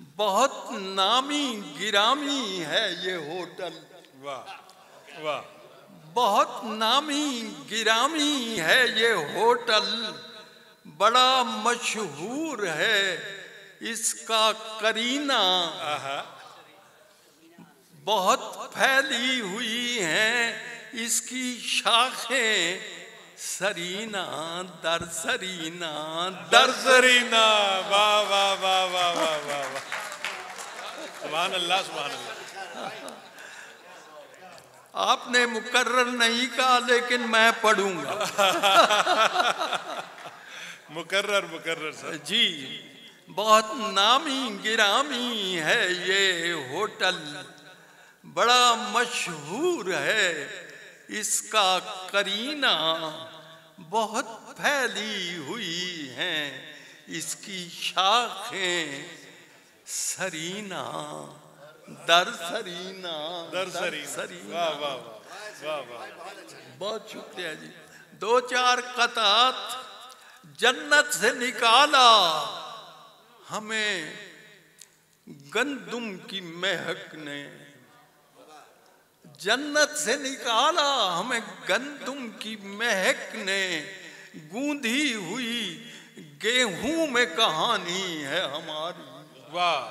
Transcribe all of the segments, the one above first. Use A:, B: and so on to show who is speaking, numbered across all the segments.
A: बहुत नामी गिरामी है ये होटल।
B: वाह वाह।
A: बहुत नामी गिरामी है ये होटल, बड़ा मशहूर है इसका करीना। बहुत फैली हुई हैं इसकी शाखें, सरीना दर सरीना
B: दर सरीना। वाह वाह वाह वाह वाह वाह वाह। सुभान अल्लाह सुभान अल्लाह।
A: आपने मुकर्रर नहीं कहा लेकिन मैं पढ़ूंगा।
B: मुकर्रर मुकर्रर सर
A: जी। बहुत नामी गिरामी है ये होटल, बड़ा मशहूर है इसका करीना। बहुत फैली हुई हैं इसकी शाखें, सरीना दर सरीना
B: दर सरीना। वाह वाह वाह वाह।
A: बहुत शुक्रिया जी। दो चार कतात जन्नत से निकाला हमें गंदुम की महक ने। जन्नत से निकाला हमें गंदुम की महक ने, गूंधी हुई गेहूं में कहानी है हमारी।
B: वाह।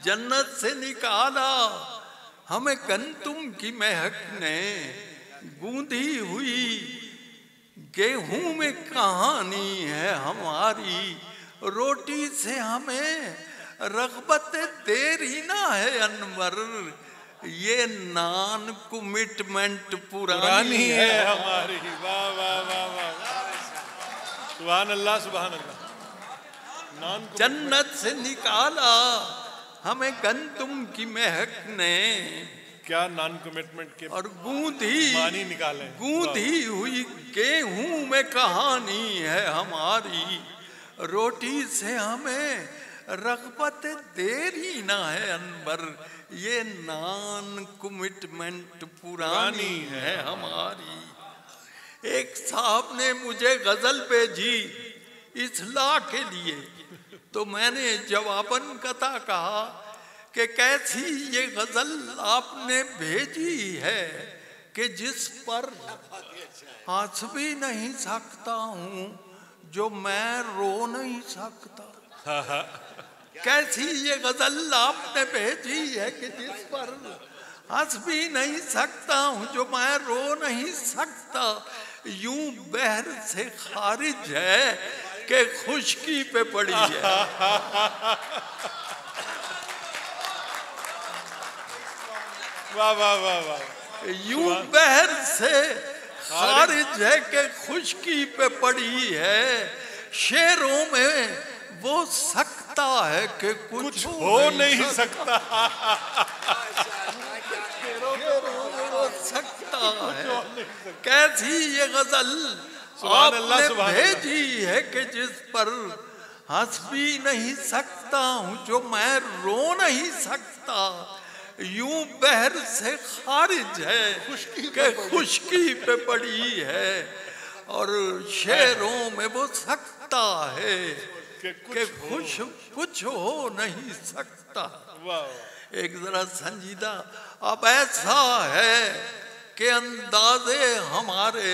A: जन्नत से निकाला हमें गंदुम की महक ने, गूंधी हुई गेहूं में कहानी है हमारी। रोटी से हमें रग़बत देरी ना है अनवर, ये नॉन कमिटमेंट पुरानी है
B: हमारी। वाह वाह वाह वाह। सुभान अल्लाह सुभान अल्लाह।
A: जन्नत से निकाला हमें गंदुम की महक ने,
B: क्या नॉन कमिटमेंट के
A: और गूंधी
B: मानी निकाले।
A: गूंधी हुई गेहूं में कहानी है हमारी। रोटी से हमें रग़बत देरी ना है अनवर, ये नॉन कमिटमेंट पुरानी है हमारी। एक साहब ने मुझे गजल भेजी इस्लाह के लिए, तो मैंने जवाबन कथा कहा कि कैसी ये गजल आपने भेजी है कि जिस पर हंस भी नहीं सकता हूँ, जो मैं रो नहीं सकता। कैसी ये गजल आपने भेजी है कि जिस पर हंस भी नहीं सकता हूँ, जो मैं रो नहीं सकता। यूं बहर से खारिज है कि खुशकी पे पड़ी है।
B: वाह वाह वाह वाह।
A: यूं बहर से खारिज है कि खुशकी पे पड़ी है। शेरों में वो सकता है कि कुछ
B: हो नहीं सकता।
A: वो सकता है। कैसी ये गजल आपने भेजी है कि जिस पर हंस भी नहीं सकता हूँ, जो मैं रो नहीं सकता। यूं बहर से खारिज है कि खुशकी पे पड़ी है, और शेरों में वो सकता है कि कुछ हो नहीं सकता। एक जरा संजीदा। अब ऐसा है कि अंदाजे हमारे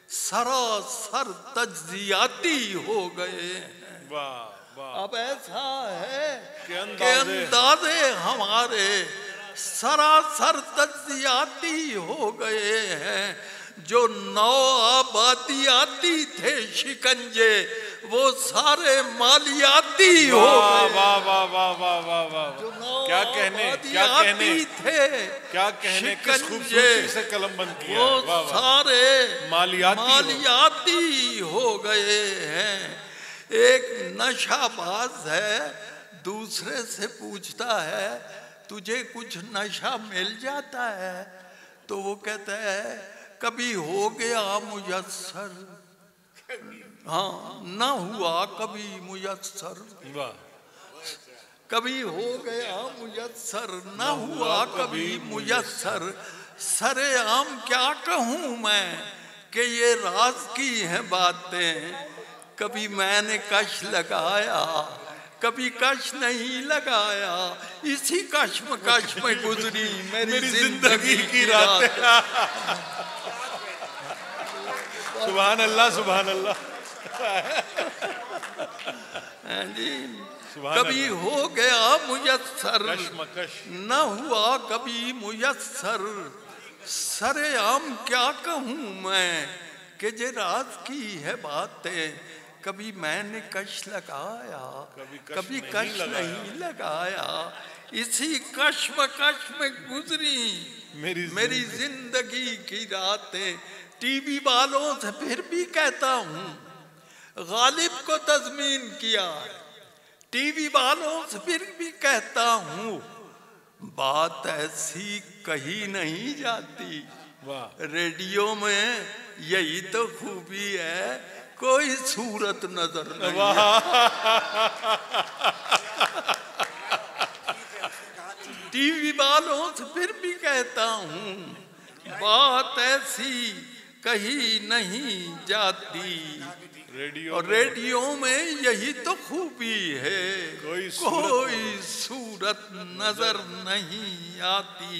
A: सरासर तज्जियाती हो गए हैं। अब ऐसा है कि अंदाजे हमारे सरासर तज्जियाती हो गए हैं। जो नौ आबादियाती थे शिकंजे, वो सारे मालियाती हो गए।
B: वाह वाह वाह वाह वाह वाह। क्या कहने
A: थे,
B: क्या कहने, किस खूबसूरती से कलम बंद किया।
A: वो सारे
B: मालियाती
A: हो गए हैं। एक नशाबाज है, दूसरे से पूछता है तुझे कुछ नशा मिल जाता है? तो वो कहता है कभी हो गया मुयस्सर, हाँ ना हुआ कभी मुयस्सर। कभी हो गया मुयस्सर, ना हुआ कभी मुयस्सर। सरे आम क्या कहूँ मैं कि ये राज की हैं बातें। कभी मैंने कश लगाया, कभी कश नहीं लगाया, इसी कश्मकश में गुजरी मेरी जिंदगी की रातें।
B: सुभान अल्लाह, सुभान अल्लाह।
A: जी,
B: सुभान
A: कभी
B: अल्लाह।
A: हो गया मुयस्सर,
B: कश्मकश
A: न हुआ कभी मुयस्सर। सरेआम क्या कहूँ मैं कि जे राज की है बातें। कभी मैंने कश लगाया, कभी कश नहीं लगाया, इसी कश्मकश में गुजरी मेरी जिंदगी की रातें। टीवी वालों से फिर भी कहता हूँ, गालिब को तज़मीन किया। टीवी वालों से फिर भी कहता हूँ, बात ऐसी कही नहीं जाती। रेडियो में यही तो खूबी है, कोई सूरत नजर नहीं टीवी वालों से फिर भी कहता हूँ, बात ऐसी कही नहीं जाती। और रेडियो में यही तो खूबी है, कोई सूरत नजर नहीं आती।